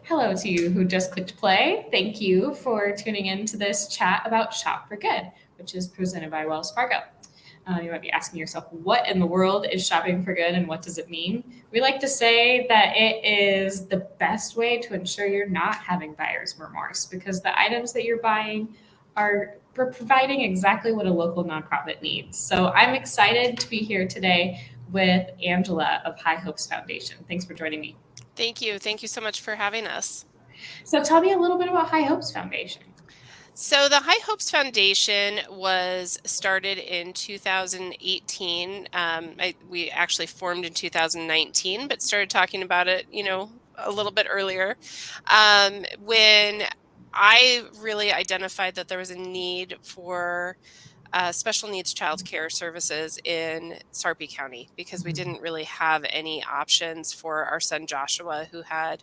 Hello to you who just clicked play. Thank you for tuning in to this chat about Shop for Good, which is presented by Wells Fargo. You might be asking yourself, what in the world is shopping for good and what does it mean? We like to say that it is the best way to ensure you're not having buyer's remorse because the items that you're buying are providing exactly what a local nonprofit needs. So I'm excited to be here today with Angela of High Hopes Foundation. Thanks for joining me. Thank you. Thank you so much for having us. So tell me a little bit about High Hopes Foundation. So, the High Hopes Foundation was started in 2018. We actually formed in 2019, but started talking about it, a little bit earlier. When I really identified that there was a need for special needs childcare services in Sarpy County because we didn't really have any options for our son Joshua, who had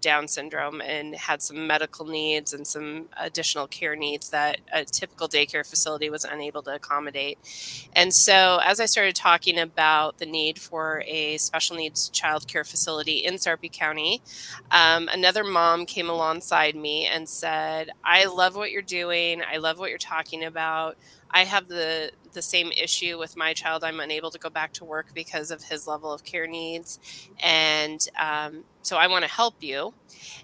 Down syndrome and had some medical needs and some additional care needs that a typical daycare facility was unable to accommodate. And so, as I started talking about the need for a special needs childcare facility in Sarpy County, another mom came alongside me and said, "I love what you're doing. I love what you're talking about. I have the same issue with my child. I'm unable to go back to work because of his level of care needs, and so I want to help you."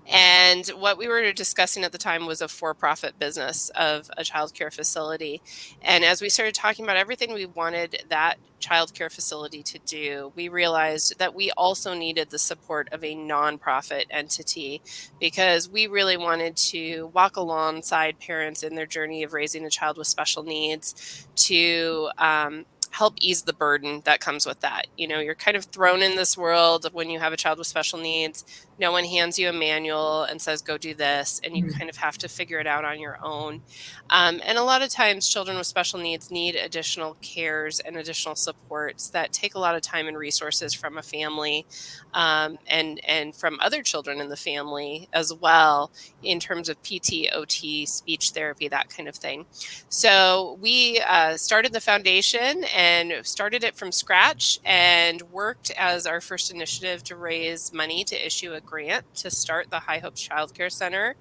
And what we were discussing at the time was a for-profit business of a childcare facility. And as we started talking about everything we wanted that childcare facility to do, we realized that we also needed the support of a nonprofit entity because we really wanted to walk alongside parents in their journey of raising a child with special needs to help ease the burden that comes with that. You're kind of thrown in this world when you have a child with special needs. No one hands you a manual and says, go do this, and you kind of have to figure it out on your own. And a lot of times, children with special needs need additional cares and additional supports that take a lot of time and resources from a family and from other children in the family as well, in terms of PT, OT, speech therapy, that kind of thing. So we started the foundation and started it from scratch and worked as our first initiative to raise money to issue a grant to start the High Hopes Child Care Center,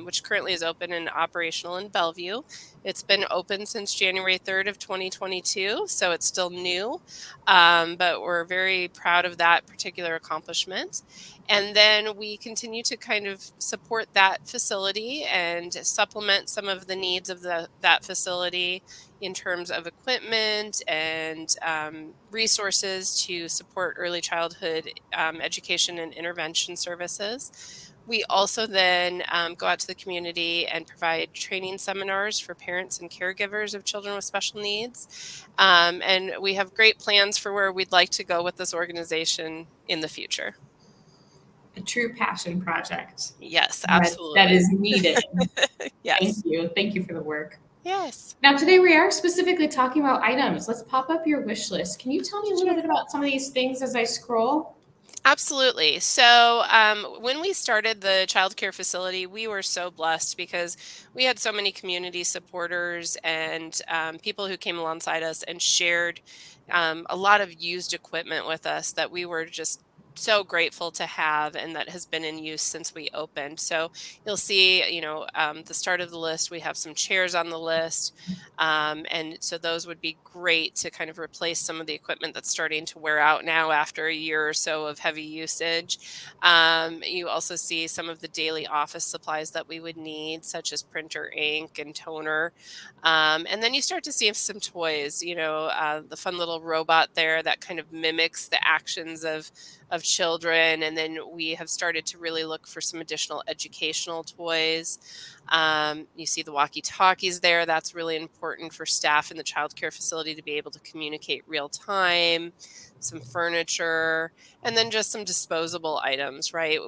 which currently is open and operational in Bellevue. It's been open since January 3rd of 2022, so it's still new, but we're very proud of that particular accomplishment. And then we continue to kind of support that facility and supplement some of the needs of that facility in terms of equipment and resources to support early childhood education and intervention services. We also then go out to the community and provide training seminars for parents and caregivers of children with special needs. And we have great plans for where we'd like to go with this organization in the future. A true passion project Yes, that absolutely. is needed. Thank Yes. you. Thank you for the work. Yes. Now, today we are specifically talking about items. Let's pop up your wish list. Can you tell me a little Sure. bit about some of these things as I scroll? Absolutely. So, when we started the childcare facility, we were so blessed because we had so many community supporters and people who came alongside us and shared a lot of used equipment with us that we were just so grateful to have and that has been in use since we opened. So, you'll see, the start of the list, we have some chairs on the list. And so those would be great to kind of replace some of the equipment that's starting to wear out now after a year or so of heavy usage. You also see some of the daily office supplies that we would need, such as printer, ink, and toner. And then you start to see some toys, the fun little robot there that kind of mimics the actions of children. And then we have started to really look for some additional educational toys. You see the walkie-talkies there. That's really important for staff in the childcare facility to be able to communicate real time, some furniture, and then just some disposable items, right?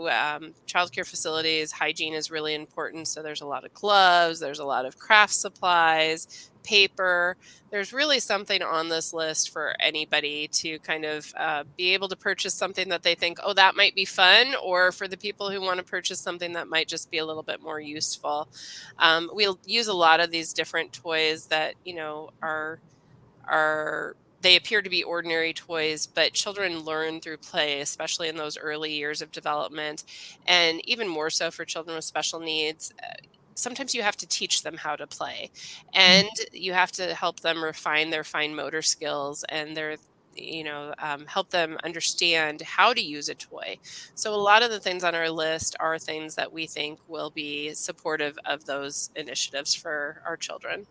Childcare facilities, hygiene is really important. So there's a lot of gloves, there's a lot of craft supplies, paper. There's really something on this list for anybody to kind of be able to purchase something that they think, oh, that might be fun, or for the people who want to purchase something that might just be a little bit more useful. We'll use a lot of these different toys that, are they appear to be ordinary toys, but children learn through play, especially in those early years of development, and even more so for children with special needs. Sometimes you have to teach them how to play, and you have to help them refine their fine motor skills and their help them understand how to use a toy. So a lot of the things on our list are things that we think will be supportive of those initiatives for our children.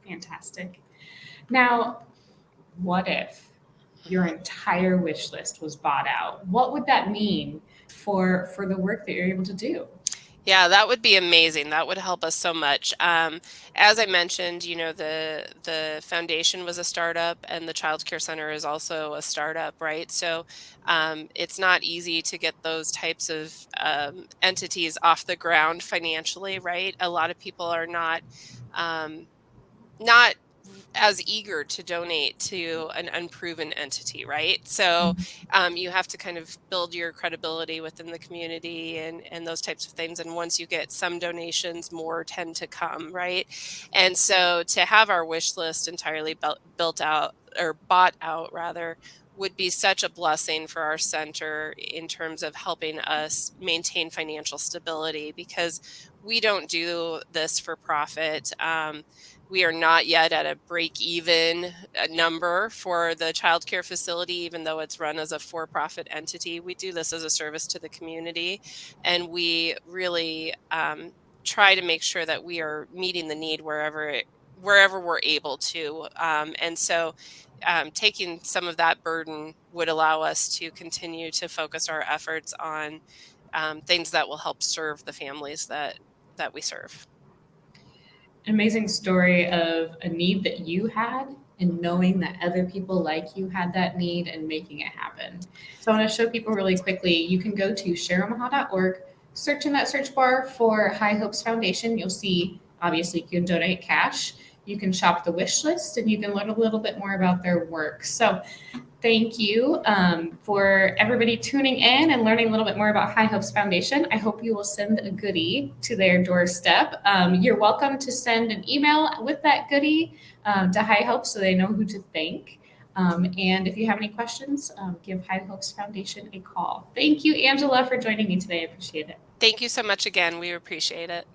Fantastic. Now, what if your entire wish list was bought out? What would that mean for the work that you're able to do? Yeah, that would be amazing. That would help us so much. As I mentioned, the foundation was a startup, and the Child Care Center is also a startup, right? So it's not easy to get those types of entities off the ground financially, right? A lot of people are um, not as eager to donate to an unproven entity, right? So you have to kind of build your credibility within the community and those types of things. And once you get some donations, more tend to come, right? And so to have our wish list entirely built out or bought out rather would be such a blessing for our center in terms of helping us maintain financial stability, because we don't do this for profit. We are not yet at a break even number for the child care facility, even though it's run as a for-profit entity. We do this as a service to the community, and we really try to make sure that we are meeting the need wherever we're able to. And so taking some of that burden would allow us to continue to focus our efforts on things that will help serve the families that we serve. An amazing story of a need that you had and knowing that other people like you had that need and making it happen. So I want to show people really quickly. You can go to shareomaha.org, search in that search bar for High Hopes Foundation. You'll see, obviously, you can donate cash. You can shop the wish list and you can learn a little bit more about their work. So thank you for everybody tuning in and learning a little bit more about High Hopes Foundation. I hope you will send a goodie to their doorstep. You're welcome to send an email with that goodie to High Hopes so they know who to thank. And if you have any questions, give High Hopes Foundation a call. Thank you, Angela, for joining me today. I appreciate it. Thank you so much again. We appreciate it.